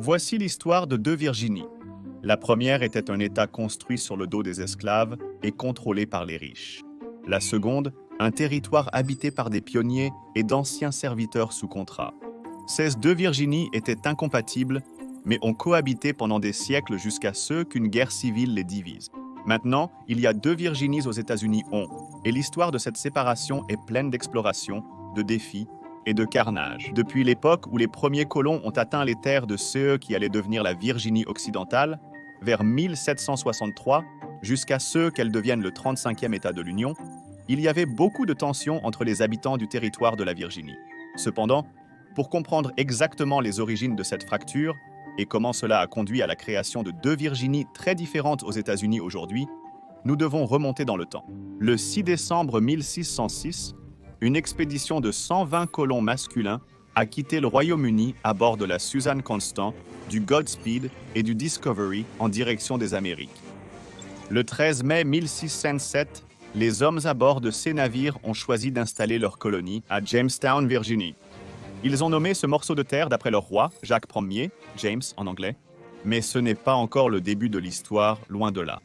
Voici l'histoire de deux Virginies. La première était un État construit sur le dos des esclaves et contrôlé par les riches. La seconde, un territoire habité par des pionniers et d'anciens serviteurs sous contrat. Ces deux Virginies étaient incompatibles, mais ont cohabité pendant des siècles jusqu'à ce qu'une guerre civile les divise. Maintenant, il y a deux Virginies aux États-Unis et l'histoire de cette séparation est pleine d'explorations, de défis et de carnage. Depuis l'époque où les premiers colons ont atteint les terres de ceux qui allaient devenir la Virginie occidentale, vers 1763, jusqu'à ce qu'elle devienne le 35e État de l'Union, il y avait beaucoup de tensions entre les habitants du territoire de la Virginie. Cependant, pour comprendre exactement les origines de cette fracture et comment cela a conduit à la création de deux Virginies très différentes aux États-Unis aujourd'hui, nous devons remonter dans le temps. Le 6 décembre 1606, une expédition de 120 colons masculins a quitté le Royaume-Uni à bord de la Susan Constant, du Godspeed et du Discovery en direction des Amériques. Le 13 mai 1607, les hommes à bord de ces navires ont choisi d'installer leur colonie à Jamestown, Virginie. Ils ont nommé ce morceau de terre d'après leur roi, Jacques Ier, James en anglais, mais ce n'est pas encore le début de l'histoire, loin de là.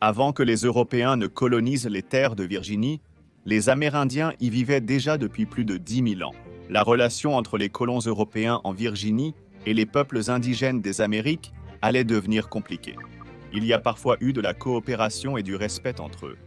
Avant que les Européens ne colonisent les terres de Virginie, les Amérindiens y vivaient déjà depuis plus de 10 000 ans. La relation entre les colons européens en Virginie et les peuples indigènes des Amériques allait devenir compliquée. Il y a parfois eu de la coopération et du respect entre eux.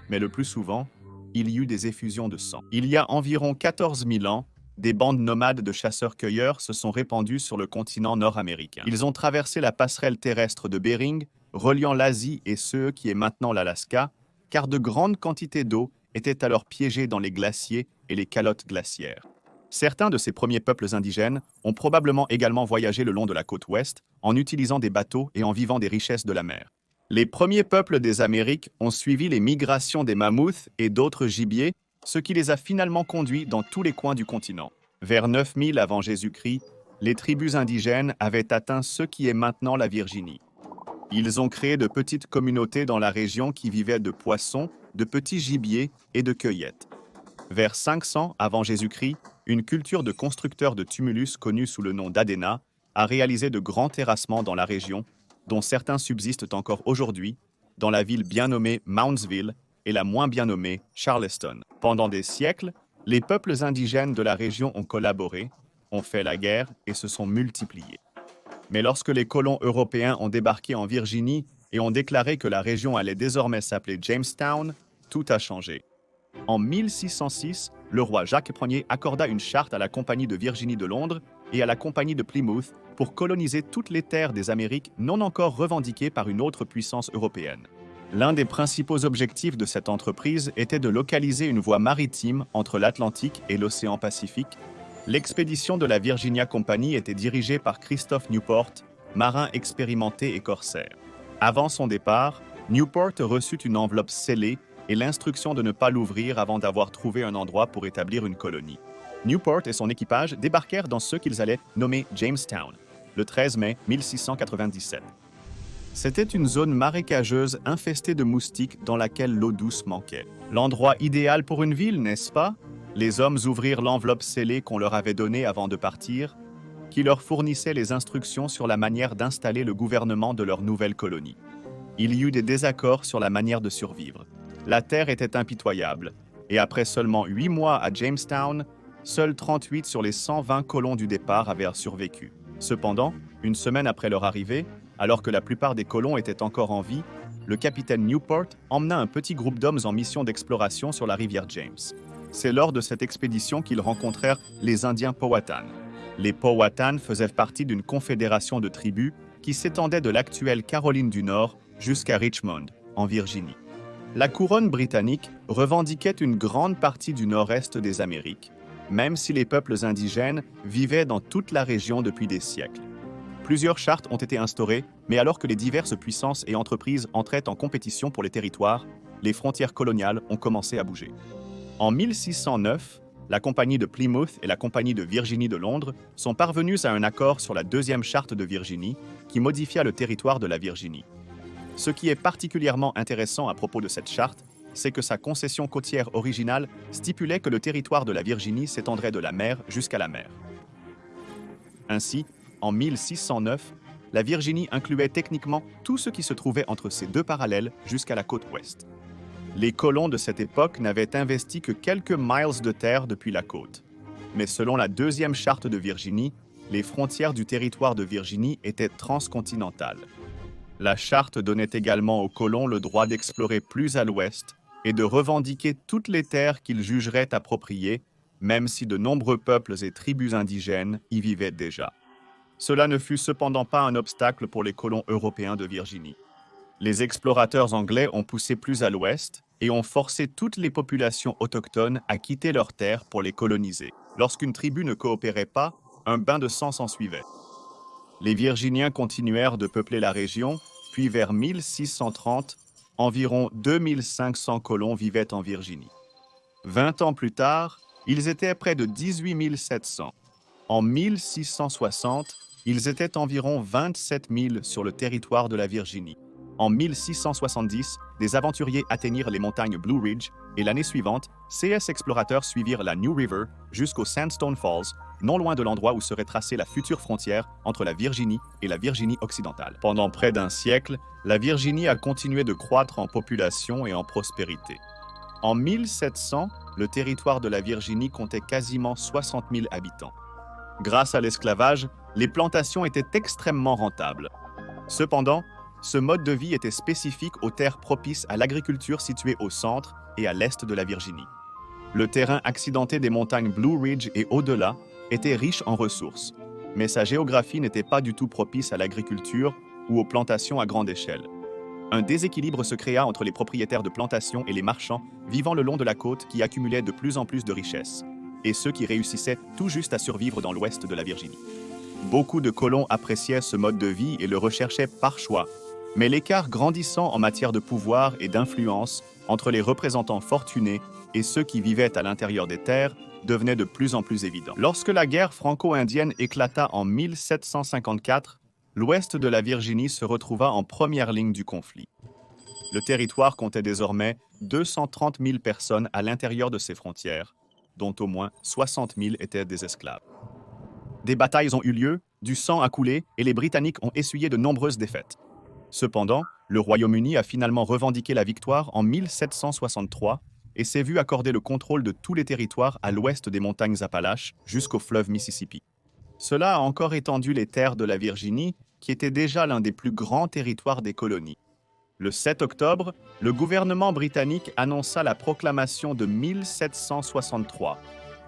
Mais le plus souvent, il y eut des effusions de sang. Il y a environ 14 000 ans, des bandes nomades de chasseurs-cueilleurs se sont répandues sur le continent nord-américain. Ils ont traversé la passerelle terrestre de Bering, reliant l'Asie et ce qui est maintenant l'Alaska, car de grandes quantités d'eau étaient alors piégées dans les glaciers et les calottes glaciaires. Certains de ces premiers peuples indigènes ont probablement également voyagé le long de la côte ouest en utilisant des bateaux et en vivant des richesses de la mer. Les premiers peuples des Amériques ont suivi les migrations des mammouths et d'autres gibiers, ce qui les a finalement conduits dans tous les coins du continent. Vers 9000 avant Jésus-Christ, les tribus indigènes avaient atteint ce qui est maintenant la Virginie. Ils ont créé de petites communautés dans la région qui vivaient de poissons, de petits gibiers et de cueillettes. Vers 500 avant Jésus-Christ, une culture de constructeurs de tumulus connue sous le nom d'Adena a réalisé de grands terrassements dans la région, dont certains subsistent encore aujourd'hui, dans la ville bien nommée Moundsville et la moins bien nommée Charleston. Pendant des siècles, les peuples indigènes de la région ont collaboré, ont fait la guerre et se sont multipliés. Mais lorsque les colons européens ont débarqué en Virginie et ont déclaré que la région allait désormais s'appeler Jamestown, tout a changé. En 1606, le roi Jacques Ier accorda une charte à la Compagnie de Virginie de Londres et à la Compagnie de Plymouth pour coloniser toutes les terres des Amériques non encore revendiquées par une autre puissance européenne. L'un des principaux objectifs de cette entreprise était de localiser une voie maritime entre l'Atlantique et l'océan Pacifique. L'expédition de la Virginia Company était dirigée par Christophe Newport, marin expérimenté et corsaire. Avant son départ, Newport reçut une enveloppe scellée et l'instruction de ne pas l'ouvrir avant d'avoir trouvé un endroit pour établir une colonie. Newport et son équipage débarquèrent dans ce qu'ils allaient nommer Jamestown, le 13 mai 1697. C'était une zone marécageuse infestée de moustiques dans laquelle l'eau douce manquait. L'endroit idéal pour une ville, n'est-ce pas? Les hommes ouvrirent l'enveloppe scellée qu'on leur avait donnée avant de partir, qui leur fournissait les instructions sur la manière d'installer le gouvernement de leur nouvelle colonie. Il y eut des désaccords sur la manière de survivre. La terre était impitoyable, et après seulement 8 mois à Jamestown, seuls 38 sur les 120 colons du départ avaient survécu. Cependant, une semaine après leur arrivée, alors que la plupart des colons étaient encore en vie, le capitaine Newport emmena un petit groupe d'hommes en mission d'exploration sur la rivière James. C'est lors de cette expédition qu'ils rencontrèrent les Indiens Powhatan. Les Powhatan faisaient partie d'une confédération de tribus qui s'étendait de l'actuelle Caroline du Nord jusqu'à Richmond, en Virginie. La couronne britannique revendiquait une grande partie du nord-est des Amériques, même si les peuples indigènes vivaient dans toute la région depuis des siècles. Plusieurs chartes ont été instaurées, mais alors que les diverses puissances et entreprises entraient en compétition pour les territoires, les frontières coloniales ont commencé à bouger. En 1609, la Compagnie de Plymouth et la Compagnie de Virginie de Londres sont parvenues à un accord sur la deuxième charte de Virginie qui modifia le territoire de la Virginie. Ce qui est particulièrement intéressant à propos de cette charte, c'est que sa concession côtière originale stipulait que le territoire de la Virginie s'étendrait de la mer jusqu'à la mer. Ainsi, en 1609, la Virginie incluait techniquement tout ce qui se trouvait entre ces deux parallèles jusqu'à la côte ouest. Les colons de cette époque n'avaient investi que quelques miles de terre depuis la côte. Mais selon la deuxième charte de Virginie, les frontières du territoire de Virginie étaient transcontinentales. La charte donnait également aux colons le droit d'explorer plus à l'ouest et de revendiquer toutes les terres qu'ils jugeraient appropriées, même si de nombreux peuples et tribus indigènes y vivaient déjà. Cela ne fut cependant pas un obstacle pour les colons européens de Virginie. Les explorateurs anglais ont poussé plus à l'ouest et ont forcé toutes les populations autochtones à quitter leurs terres pour les coloniser. Lorsqu'une tribu ne coopérait pas, un bain de sang s'ensuivait. Les Virginiens continuèrent de peupler la région, puis vers 1630, environ 2500 colons vivaient en Virginie. 20 ans plus tard, ils étaient près de 18 700. En 1660, ils étaient environ 27 000 sur le territoire de la Virginie. En 1670, des aventuriers atteignirent les montagnes Blue Ridge et l'année suivante, CS explorateurs suivirent la New River jusqu'aux Sandstone Falls, non loin de l'endroit où serait tracée la future frontière entre la Virginie et la Virginie occidentale. Pendant près d'un siècle, la Virginie a continué de croître en population et en prospérité. En 1700, le territoire de la Virginie comptait quasiment 60 000 habitants. Grâce à l'esclavage, les plantations étaient extrêmement rentables. Cependant, ce mode de vie était spécifique aux terres propices à l'agriculture situées au centre et à l'est de la Virginie. Le terrain accidenté des montagnes Blue Ridge et au-delà était riche en ressources, mais sa géographie n'était pas du tout propice à l'agriculture ou aux plantations à grande échelle. Un déséquilibre se créa entre les propriétaires de plantations et les marchands vivant le long de la côte qui accumulaient de plus en plus de richesses, et ceux qui réussissaient tout juste à survivre dans l'ouest de la Virginie. Beaucoup de colons appréciaient ce mode de vie et le recherchaient par choix, mais l'écart grandissant en matière de pouvoir et d'influence entre les représentants fortunés et ceux qui vivaient à l'intérieur des terres devenait de plus en plus évident. Lorsque la guerre franco-indienne éclata en 1754, l'ouest de la Virginie se retrouva en première ligne du conflit. Le territoire comptait désormais 230 000 personnes à l'intérieur de ses frontières, dont au moins 60 000 étaient des esclaves. Des batailles ont eu lieu, du sang a coulé et les Britanniques ont essuyé de nombreuses défaites. Cependant, le Royaume-Uni a finalement revendiqué la victoire en 1763 et s'est vu accorder le contrôle de tous les territoires à l'ouest des montagnes Appalaches jusqu'au fleuve Mississippi. Cela a encore étendu les terres de la Virginie, qui était déjà l'un des plus grands territoires des colonies. Le 7 octobre, le gouvernement britannique annonça la proclamation de 1763,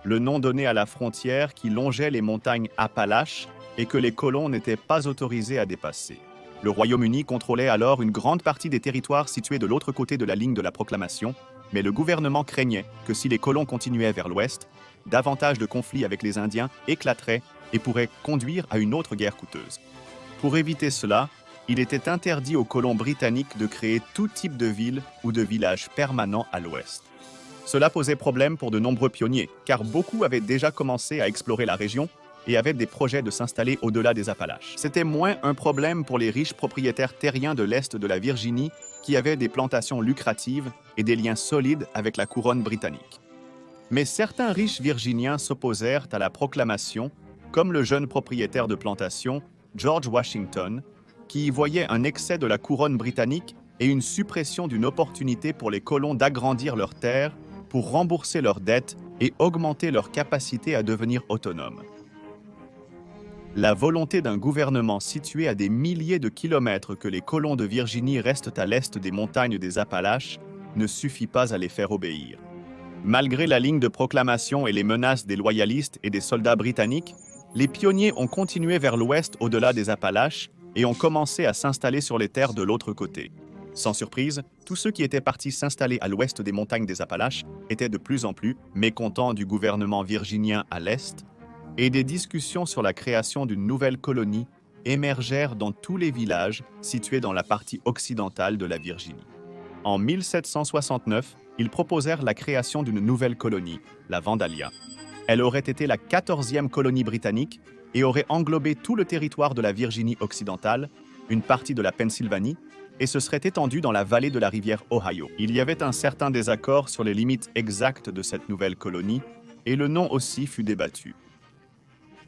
le nom donné à la frontière qui longeait les montagnes Appalaches et que les colons n'étaient pas autorisés à dépasser. Le Royaume-Uni contrôlait alors une grande partie des territoires situés de l'autre côté de la ligne de la proclamation, mais le gouvernement craignait que si les colons continuaient vers l'ouest, davantage de conflits avec les Indiens éclateraient et pourraient conduire à une autre guerre coûteuse. Pour éviter cela, il était interdit aux colons britanniques de créer tout type de ville ou de village permanent à l'ouest. Cela posait problème pour de nombreux pionniers, car beaucoup avaient déjà commencé à explorer la région et avaient des projets de s'installer au-delà des Appalaches. C'était moins un problème pour les riches propriétaires terriens de l'est de la Virginie qui avaient des plantations lucratives et des liens solides avec la couronne britannique. Mais certains riches Virginiens s'opposèrent à la proclamation, comme le jeune propriétaire de plantation, George Washington, qui y voyait un excès de la couronne britannique et une suppression d'une opportunité pour les colons d'agrandir leurs terres pour rembourser leurs dettes et augmenter leur capacité à devenir autonomes. La volonté d'un gouvernement situé à des milliers de kilomètres que les colons de Virginie restent à l'est des montagnes des Appalaches ne suffit pas à les faire obéir. Malgré la ligne de proclamation et les menaces des loyalistes et des soldats britanniques, les pionniers ont continué vers l'ouest au-delà des Appalaches et ont commencé à s'installer sur les terres de l'autre côté. Sans surprise, tous ceux qui étaient partis s'installer à l'ouest des montagnes des Appalaches étaient de plus en plus mécontents du gouvernement virginien à l'est, et des discussions sur la création d'une nouvelle colonie émergèrent dans tous les villages situés dans la partie occidentale de la Virginie. En 1769, ils proposèrent la création d'une nouvelle colonie, la Vandalia. Elle aurait été la 14e colonie britannique et aurait englobé tout le territoire de la Virginie occidentale, une partie de la Pennsylvanie, et se serait étendue dans la vallée de la rivière Ohio. Il y avait un certain désaccord sur les limites exactes de cette nouvelle colonie, et le nom aussi fut débattu.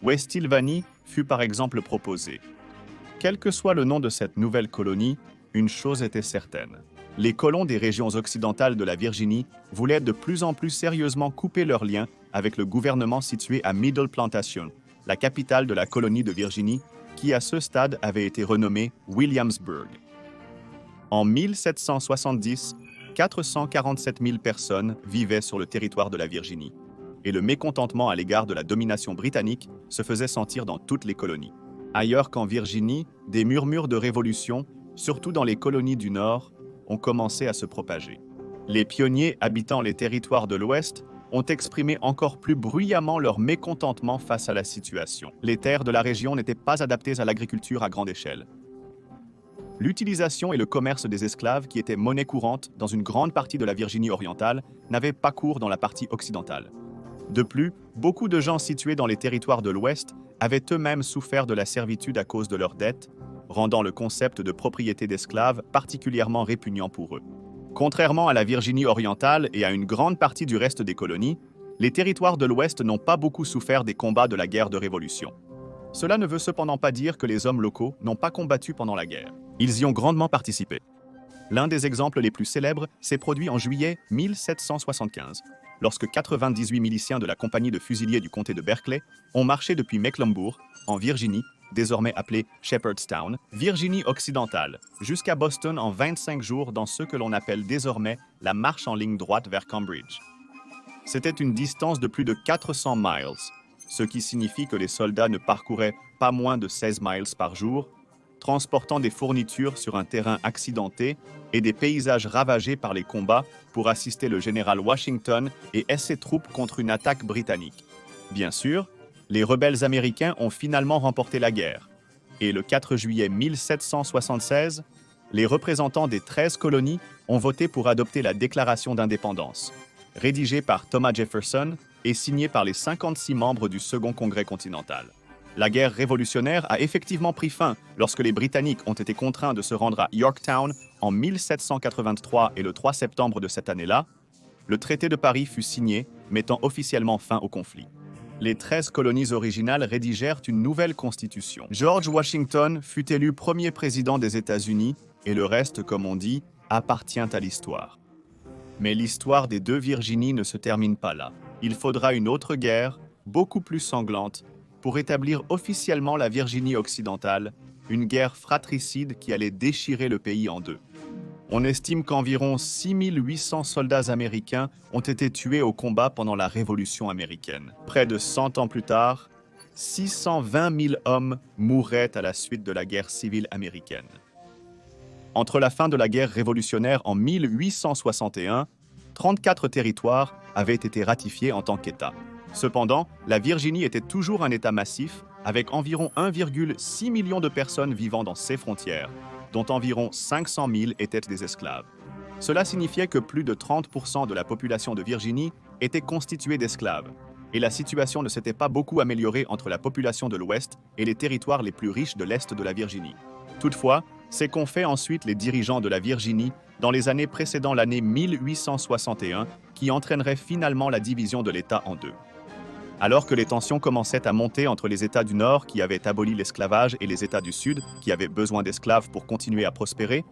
West-Sylvanie fut par exemple proposée. Quel que soit le nom de cette nouvelle colonie, une chose était certaine. Les colons des régions occidentales de la Virginie voulaient de plus en plus sérieusement couper leurs liens avec le gouvernement situé à Middle Plantation, la capitale de la colonie de Virginie, qui à ce stade avait été renommée Williamsburg. En 1770, 447 000 personnes vivaient sur le territoire de la Virginie, et le mécontentement à l'égard de la domination britannique se faisait sentir dans toutes les colonies. Ailleurs qu'en Virginie, des murmures de révolution, surtout dans les colonies du Nord, ont commencé à se propager. Les pionniers habitant les territoires de l'Ouest ont exprimé encore plus bruyamment leur mécontentement face à la situation. Les terres de la région n'étaient pas adaptées à l'agriculture à grande échelle. L'utilisation et le commerce des esclaves, qui étaient monnaie courante dans une grande partie de la Virginie orientale, n'avaient pas cours dans la partie occidentale. De plus, beaucoup de gens situés dans les territoires de l'Ouest avaient eux-mêmes souffert de la servitude à cause de leurs dettes, rendant le concept de propriété d'esclaves particulièrement répugnant pour eux. Contrairement à la Virginie orientale et à une grande partie du reste des colonies, les territoires de l'Ouest n'ont pas beaucoup souffert des combats de la guerre de Révolution. Cela ne veut cependant pas dire que les hommes locaux n'ont pas combattu pendant la guerre. Ils y ont grandement participé. L'un des exemples les plus célèbres s'est produit en juillet 1775, lorsque 98 miliciens de la compagnie de fusiliers du comté de Berkeley ont marché depuis Mecklembourg, en Virginie, désormais appelée Shepherdstown, Virginie occidentale, jusqu'à Boston en 25 jours dans ce que l'on appelle désormais la marche en ligne droite vers Cambridge. C'était une distance de plus de 400 miles, ce qui signifie que les soldats ne parcouraient pas moins de 16 miles par jour, transportant des fournitures sur un terrain accidenté et des paysages ravagés par les combats pour assister le général Washington et ses troupes contre une attaque britannique. Bien sûr, les rebelles américains ont finalement remporté la guerre, et le 4 juillet 1776, les représentants des 13 colonies ont voté pour adopter la Déclaration d'indépendance, rédigée par Thomas Jefferson et signée par les 56 membres du Second Congrès continental. La guerre révolutionnaire a effectivement pris fin lorsque les Britanniques ont été contraints de se rendre à Yorktown en 1783 et le 3 septembre de cette année-là, le traité de Paris fut signé, mettant officiellement fin au conflit. Les 13 colonies originales rédigèrent une nouvelle constitution. George Washington fut élu premier président des États-Unis et le reste, comme on dit, appartient à l'histoire. Mais l'histoire des deux Virginies ne se termine pas là. Il faudra une autre guerre, beaucoup plus sanglante, pour établir officiellement la Virginie occidentale, une guerre fratricide qui allait déchirer le pays en deux. On estime qu'environ 6800 soldats américains ont été tués au combat pendant la Révolution américaine. Près de 100 ans plus tard, 620 000 hommes mouraient à la suite de la guerre civile américaine. Entre la fin de la guerre révolutionnaire en 1861, 34 territoires avaient été ratifiés en tant qu'État. Cependant, la Virginie était toujours un État massif, avec environ 1,6 million de personnes vivant dans ses frontières, dont environ 500 000 étaient des esclaves. Cela signifiait que plus de 30% de la population de Virginie était constituée d'esclaves, et la situation ne s'était pas beaucoup améliorée entre la population de l'Ouest et les territoires les plus riches de l'Est de la Virginie. Toutefois, c'est qu'ont fait ensuite les dirigeants de la Virginie dans les années précédant l'année 1861 qui entraînerait finalement la division de l'État en deux. Alors que les tensions commençaient à monter entre les États du Nord qui avaient aboli l'esclavage et les États du Sud qui avaient besoin d'esclaves pour continuer à prospérer,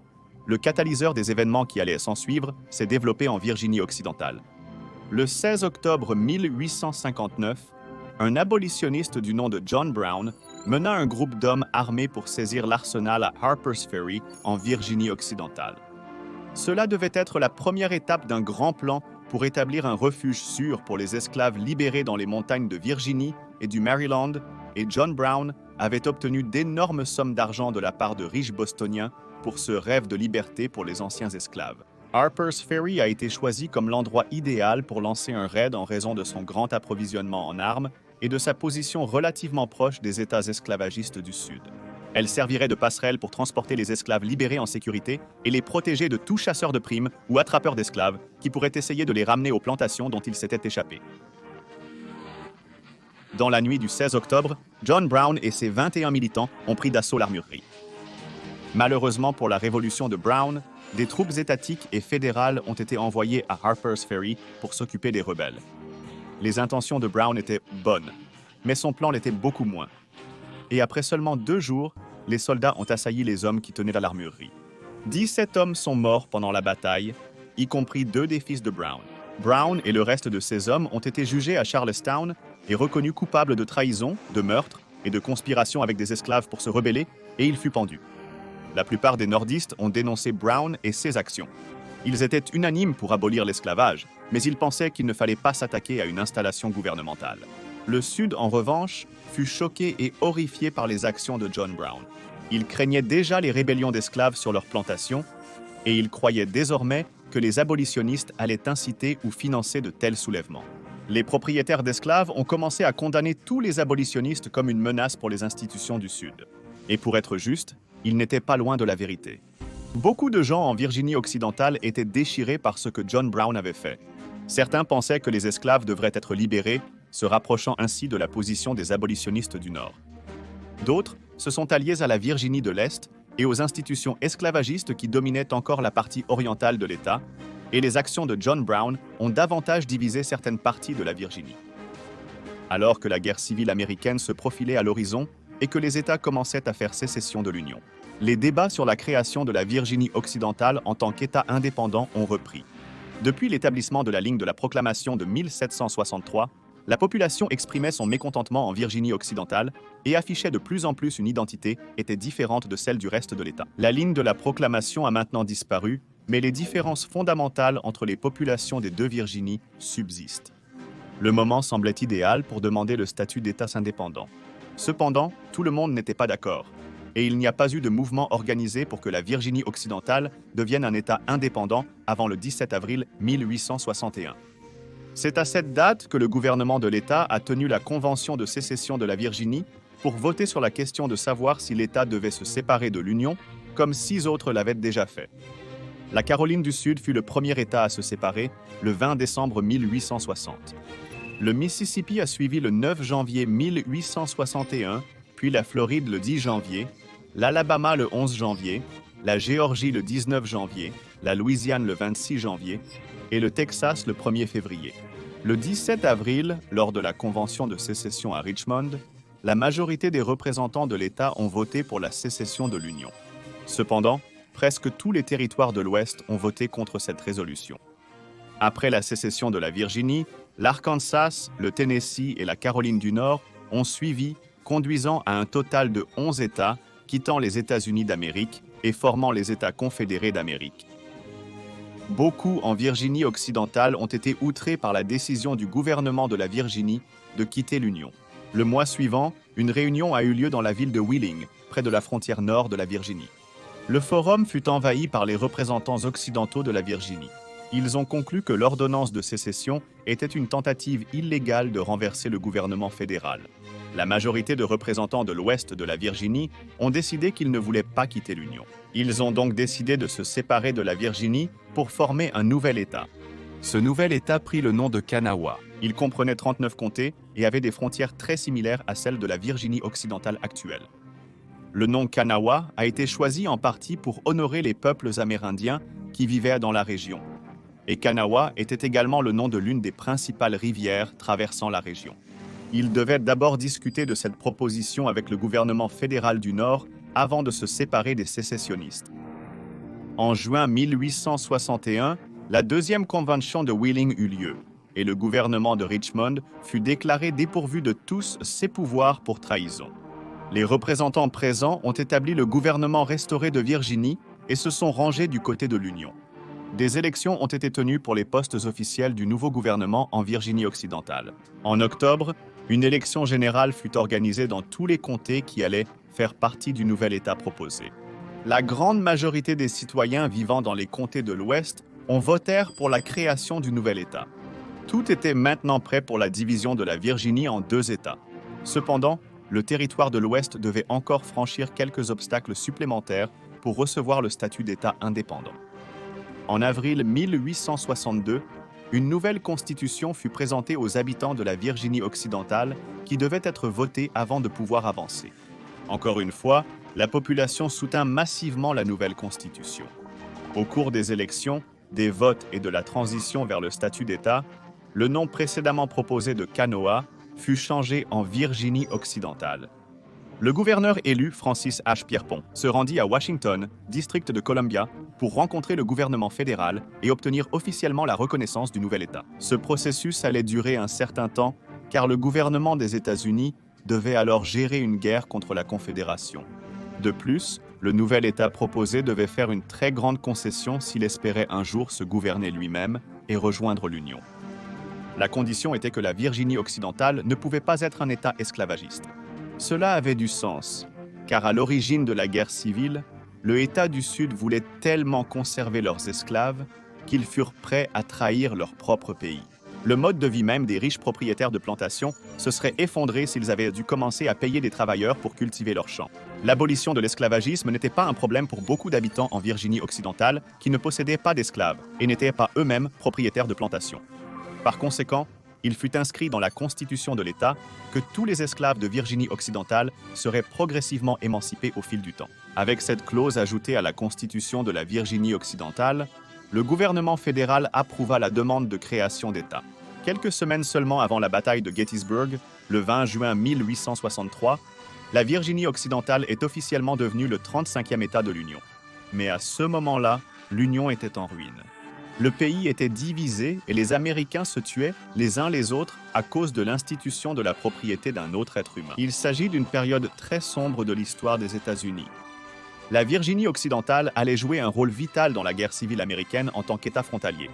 le catalyseur des événements qui allaient s'ensuivre s'est développé en Virginie occidentale. Le 16 octobre 1859, un abolitionniste du nom de John Brown mena un groupe d'hommes armés pour saisir l'arsenal à Harper's Ferry en Virginie occidentale. Cela devait être la première étape d'un grand plan pour établir un refuge sûr pour les esclaves libérés dans les montagnes de Virginie et du Maryland, et John Brown avait obtenu d'énormes sommes d'argent de la part de riches bostoniens pour ce rêve de liberté pour les anciens esclaves. Harper's Ferry a été choisi comme l'endroit idéal pour lancer un raid en raison de son grand approvisionnement en armes et de sa position relativement proche des États esclavagistes du Sud. Elle servirait de passerelle pour transporter les esclaves libérés en sécurité et les protéger de tout chasseur de primes ou attrapeur d'esclaves qui pourrait essayer de les ramener aux plantations dont ils s'étaient échappés. Dans la nuit du 16 octobre, John Brown et ses 21 militants ont pris d'assaut l'armurerie. Malheureusement pour la révolution de Brown, des troupes étatiques et fédérales ont été envoyées à Harper's Ferry pour s'occuper des rebelles. Les intentions de Brown étaient bonnes, mais son plan l'était beaucoup moins. Et après seulement 2 jours, les soldats ont assailli les hommes qui tenaient à l'armurerie. 17 hommes sont morts pendant la bataille, y compris 2 des fils de Brown. Brown et le reste de ses hommes ont été jugés à Charlestown et reconnus coupables de trahison, de meurtre et de conspiration avec des esclaves pour se rebeller, et il fut pendu. La plupart des nordistes ont dénoncé Brown et ses actions. Ils étaient unanimes pour abolir l'esclavage, mais ils pensaient qu'il ne fallait pas s'attaquer à une installation gouvernementale. Le Sud, en revanche, fut choqué et horrifié par les actions de John Brown. Il craignait déjà les rébellions d'esclaves sur leurs plantations, et il croyait désormais que les abolitionnistes allaient inciter ou financer de tels soulèvements. Les propriétaires d'esclaves ont commencé à condamner tous les abolitionnistes comme une menace pour les institutions du Sud. Et pour être juste, ils n'étaient pas loin de la vérité. Beaucoup de gens en Virginie occidentale étaient déchirés par ce que John Brown avait fait. Certains pensaient que les esclaves devraient être libérés, se rapprochant ainsi de la position des abolitionnistes du Nord. D'autres se sont alliés à la Virginie de l'Est et aux institutions esclavagistes qui dominaient encore la partie orientale de l'État, et les actions de John Brown ont davantage divisé certaines parties de la Virginie. Alors que la guerre civile américaine se profilait à l'horizon et que les États commençaient à faire sécession de l'Union, les débats sur la création de la Virginie occidentale en tant qu'État indépendant ont repris. Depuis l'établissement de la ligne de la Proclamation de 1763, la population exprimait son mécontentement en Virginie occidentale et affichait de plus en plus une identité était différente de celle du reste de l'État. La ligne de la Proclamation a maintenant disparu, mais les différences fondamentales entre les populations des 2 Virginies subsistent. Le moment semblait idéal pour demander le statut d'État indépendant. Cependant, tout le monde n'était pas d'accord, et il n'y a pas eu de mouvement organisé pour que la Virginie occidentale devienne un État indépendant avant le 17 avril 1861. C'est à cette date que le gouvernement de l'État a tenu la Convention de sécession de la Virginie pour voter sur la question de savoir si l'État devait se séparer de l'Union, comme 6 autres l'avaient déjà fait. La Caroline du Sud fut le premier État à se séparer le 20 décembre 1860. Le Mississippi a suivi le 9 janvier 1861, puis la Floride le 10 janvier, l'Alabama le 11 janvier, la Géorgie le 19 janvier, la Louisiane le 26 janvier et le Texas le 1er février. Le 17 avril, lors de la Convention de sécession à Richmond, la majorité des représentants de l'État ont voté pour la sécession de l'Union. Cependant, presque tous les territoires de l'Ouest ont voté contre cette résolution. Après la sécession de la Virginie, l'Arkansas, le Tennessee et la Caroline du Nord ont suivi, conduisant à un total de 11 États, quittant les États-Unis d'Amérique et formant les États confédérés d'Amérique. Beaucoup en Virginie occidentale ont été outrés par la décision du gouvernement de la Virginie de quitter l'Union. Le mois suivant, une réunion a eu lieu dans la ville de Wheeling, près de la frontière nord de la Virginie. Le forum fut envahi par les représentants occidentaux de la Virginie. Ils ont conclu que l'ordonnance de sécession était une tentative illégale de renverser le gouvernement fédéral. La majorité de représentants de l'ouest de la Virginie ont décidé qu'ils ne voulaient pas quitter l'Union. Ils ont donc décidé de se séparer de la Virginie pour former un nouvel État. Ce nouvel État prit le nom de Kanawha. Il comprenait 39 comtés et avait des frontières très similaires à celles de la Virginie occidentale actuelle. Le nom Kanawha a été choisi en partie pour honorer les peuples amérindiens qui vivaient dans la région. Et Kanawha était également le nom de l'une des principales rivières traversant la région. Ils devaient d'abord discuter de cette proposition avec le gouvernement fédéral du Nord avant de se séparer des sécessionnistes. En juin 1861, la deuxième convention de Wheeling eut lieu, et le gouvernement de Richmond fut déclaré dépourvu de tous ses pouvoirs pour trahison. Les représentants présents ont établi le gouvernement restauré de Virginie et se sont rangés du côté de l'Union. Des élections ont été tenues pour les postes officiels du nouveau gouvernement en Virginie occidentale. En octobre, une élection générale fut organisée dans tous les comtés qui allaient faire partie du nouvel État proposé. La grande majorité des citoyens vivant dans les comtés de l'Ouest ont voté pour la création du nouvel État. Tout était maintenant prêt pour la division de la Virginie en 2 États. Cependant, le territoire de l'Ouest devait encore franchir quelques obstacles supplémentaires pour recevoir le statut d'État indépendant. En avril 1862, une nouvelle constitution fut présentée aux habitants de la Virginie occidentale qui devait être votée avant de pouvoir avancer. Encore une fois, la population soutint massivement la nouvelle constitution. Au cours des élections, des votes et de la transition vers le statut d'État, le nom précédemment proposé de Kanawha fut changé en Virginie occidentale. Le gouverneur élu, Francis H. Pierpont, se rendit à Washington, district de Columbia, pour rencontrer le gouvernement fédéral et obtenir officiellement la reconnaissance du nouvel État. Ce processus allait durer un certain temps, car le gouvernement des États-Unis devait alors gérer une guerre contre la Confédération. De plus, le nouvel État proposé devait faire une très grande concession s'il espérait un jour se gouverner lui-même et rejoindre l'Union. La condition était que la Virginie occidentale ne pouvait pas être un État esclavagiste. Cela avait du sens, car à l'origine de la guerre civile, le État du Sud voulait tellement conserver leurs esclaves qu'ils furent prêts à trahir leur propre pays. Le mode de vie même des riches propriétaires de plantations se serait effondré s'ils avaient dû commencer à payer des travailleurs pour cultiver leurs champs. L'abolition de l'esclavagisme n'était pas un problème pour beaucoup d'habitants en Virginie occidentale qui ne possédaient pas d'esclaves et n'étaient pas eux-mêmes propriétaires de plantations. Par conséquent, il fut inscrit dans la Constitution de l'État que tous les esclaves de Virginie occidentale seraient progressivement émancipés au fil du temps. Avec cette clause ajoutée à la Constitution de la Virginie occidentale, le gouvernement fédéral approuva la demande de création d'État. Quelques semaines seulement avant la bataille de Gettysburg, le 20 juin 1863, la Virginie occidentale est officiellement devenue le 35e État de l'Union. Mais à ce moment-là, l'Union était en ruine. Le pays était divisé et les Américains se tuaient les uns les autres à cause de l'institution de la propriété d'un autre être humain. Il s'agit d'une période très sombre de l'histoire des États-Unis. La Virginie occidentale allait jouer un rôle vital dans la guerre civile américaine en tant qu'État frontalier.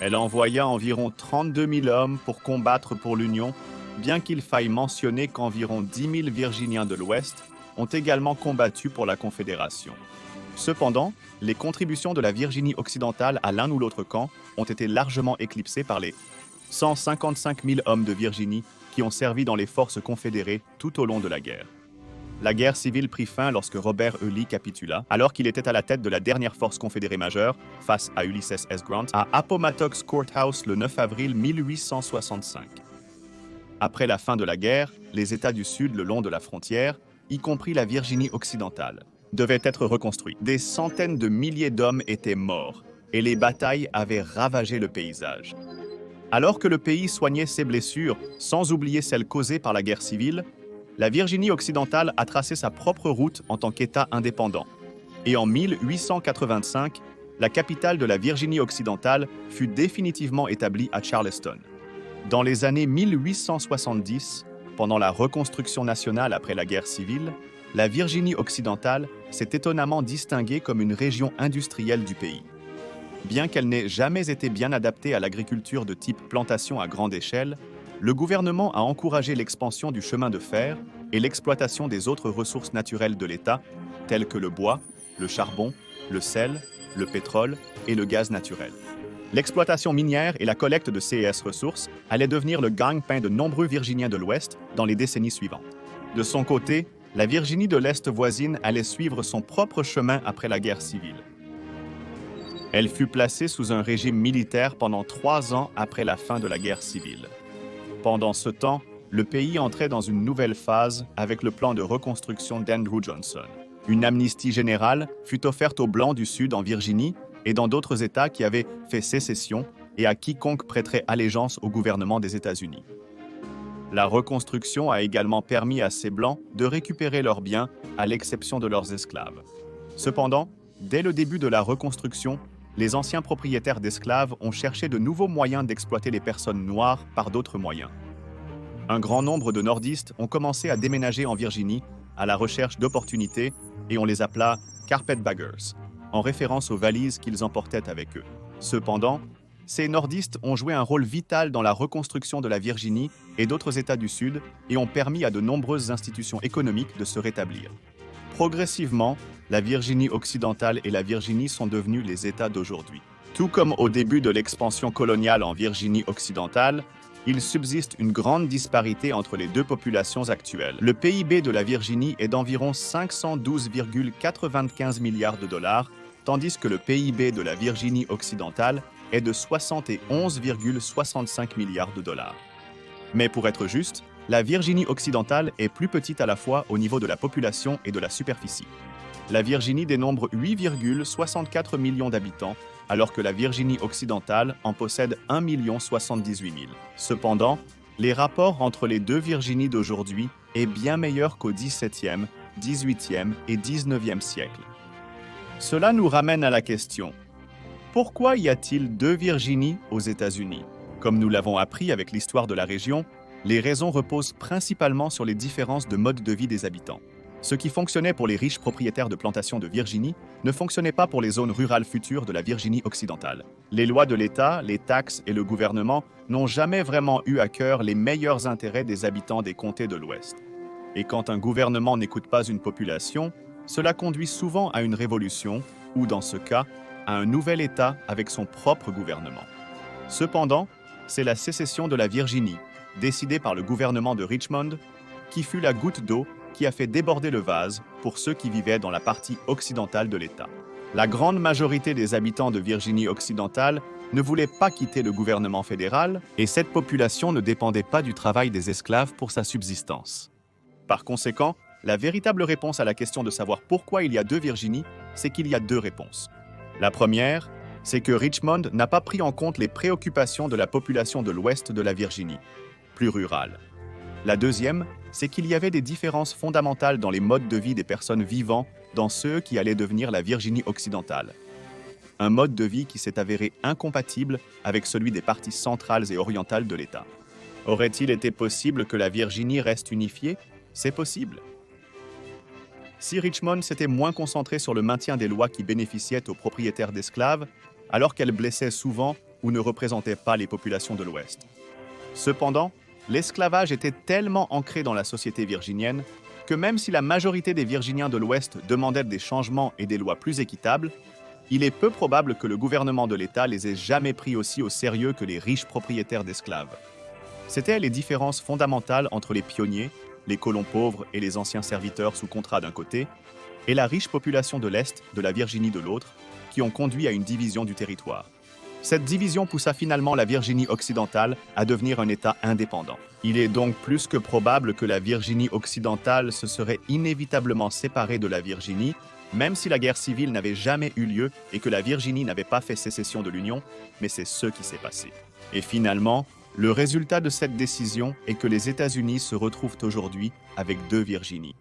Elle envoya environ 32 000 hommes pour combattre pour l'Union, bien qu'il faille mentionner qu'environ 10 000 Virginiens de l'Ouest ont également combattu pour la Confédération. Cependant, les contributions de la Virginie occidentale à l'un ou l'autre camp ont été largement éclipsées par les 155 000 hommes de Virginie qui ont servi dans les forces confédérées tout au long de la guerre. La guerre civile prit fin lorsque Robert E. Lee capitula, alors qu'il était à la tête de la dernière force confédérée majeure, face à Ulysses S. Grant, à Appomattox Courthouse le 9 avril 1865. Après la fin de la guerre, les États du Sud le long de la frontière, y compris la Virginie occidentale, devaient être reconstruits. Des centaines de milliers d'hommes étaient morts et les batailles avaient ravagé le paysage. Alors que le pays soignait ses blessures, sans oublier celles causées par la guerre civile, la Virginie occidentale a tracé sa propre route en tant qu'État indépendant. Et en 1885, la capitale de la Virginie occidentale fut définitivement établie à Charleston. Dans les années 1870, pendant la reconstruction nationale après la guerre civile, la Virginie occidentale s'est étonnamment distinguée comme une région industrielle du pays. Bien qu'elle n'ait jamais été bien adaptée à l'agriculture de type plantation à grande échelle, le gouvernement a encouragé l'expansion du chemin de fer et l'exploitation des autres ressources naturelles de l'État, telles que le bois, le charbon, le sel, le pétrole et le gaz naturel. L'exploitation minière et la collecte de ces ressources allaient devenir le gagne-pain de nombreux Virginiens de l'Ouest dans les décennies suivantes. De son côté, la Virginie de l'Est voisine allait suivre son propre chemin après la guerre civile. Elle fut placée sous un régime militaire pendant 3 ans après la fin de la guerre civile. Pendant ce temps, le pays entrait dans une nouvelle phase avec le plan de reconstruction d'Andrew Johnson. Une amnistie générale fut offerte aux Blancs du Sud en Virginie et dans d'autres États qui avaient fait sécession et à quiconque prêterait allégeance au gouvernement des États-Unis. La reconstruction a également permis à ces Blancs de récupérer leurs biens, à l'exception de leurs esclaves. Cependant, dès le début de la reconstruction, les anciens propriétaires d'esclaves ont cherché de nouveaux moyens d'exploiter les personnes noires par d'autres moyens. Un grand nombre de nordistes ont commencé à déménager en Virginie à la recherche d'opportunités et on les appela « carpetbaggers », en référence aux valises qu'ils emportaient avec eux. Cependant, ces nordistes ont joué un rôle vital dans la reconstruction de la Virginie et d'autres États du Sud et ont permis à de nombreuses institutions économiques de se rétablir. Progressivement, la Virginie occidentale et la Virginie sont devenus les États d'aujourd'hui. Tout comme au début de l'expansion coloniale en Virginie occidentale, il subsiste une grande disparité entre les deux populations actuelles. Le PIB de la Virginie est d'environ 512,95 milliards de dollars, tandis que le PIB de la Virginie occidentale est de 71,65 milliards de dollars. Mais pour être juste, la Virginie occidentale est plus petite à la fois au niveau de la population et de la superficie. La Virginie dénombre 8,64 millions d'habitants, alors que la Virginie occidentale en possède 1 078 000. Cependant, Les rapports entre les deux Virginies d'aujourd'hui est bien meilleur qu'au XVIIe, XVIIIe et XIXe siècle. Cela nous ramène à la question: pourquoi y a-t-il deux Virginies aux États-Unis? Comme nous l'avons appris avec l'histoire de la région, les raisons reposent principalement sur les différences de mode de vie des habitants. Ce qui fonctionnait pour les riches propriétaires de plantations de Virginie ne fonctionnait pas pour les zones rurales futures de la Virginie occidentale. Les lois de l'État, les taxes et le gouvernement n'ont jamais vraiment eu à cœur les meilleurs intérêts des habitants des comtés de l'Ouest. Et quand un gouvernement n'écoute pas une population, cela conduit souvent à une révolution, ou dans ce cas, à un nouvel État avec son propre gouvernement. Cependant, c'est la sécession de la Virginie, décidée par le gouvernement de Richmond, qui fut la goutte d'eau qui a fait déborder le vase pour ceux qui vivaient dans la partie occidentale de l'État. La grande majorité des habitants de Virginie occidentale ne voulaient pas quitter le gouvernement fédéral, et cette population ne dépendait pas du travail des esclaves pour sa subsistance. Par conséquent, la véritable réponse à la question de savoir pourquoi il y a deux Virginies, c'est qu'il y a deux réponses. La première, c'est que Richmond n'a pas pris en compte les préoccupations de la population de l'ouest de la Virginie, plus rurale. La deuxième, c'est qu'il y avait des différences fondamentales dans les modes de vie des personnes vivant dans ceux qui allaient devenir la Virginie occidentale. Un mode de vie qui s'est avéré incompatible avec celui des parties centrales et orientales de l'État. Aurait-il été possible que la Virginie reste unifiée? C'est possible. Si Richmond s'était moins concentrée sur le maintien des lois qui bénéficiaient aux propriétaires d'esclaves, alors qu'elle blessait souvent ou ne représentait pas les populations de l'Ouest. Cependant, l'esclavage était tellement ancré dans la société virginienne que même si la majorité des Virginiens de l'Ouest demandaient des changements et des lois plus équitables, il est peu probable que le gouvernement de l'État les ait jamais pris aussi au sérieux que les riches propriétaires d'esclaves. C'étaient les différences fondamentales entre les pionniers, les colons pauvres et les anciens serviteurs sous contrat d'un côté, et la riche population de l'Est, de la Virginie de l'autre, qui ont conduit à une division du territoire. Cette division poussa finalement la Virginie occidentale à devenir un État indépendant. Il est donc plus que probable que la Virginie occidentale se serait inévitablement séparée de la Virginie, même si la guerre civile n'avait jamais eu lieu et que la Virginie n'avait pas fait sécession de l'Union, mais c'est ce qui s'est passé. Et finalement, le résultat de cette décision est que les États-Unis se retrouvent aujourd'hui avec deux Virginies.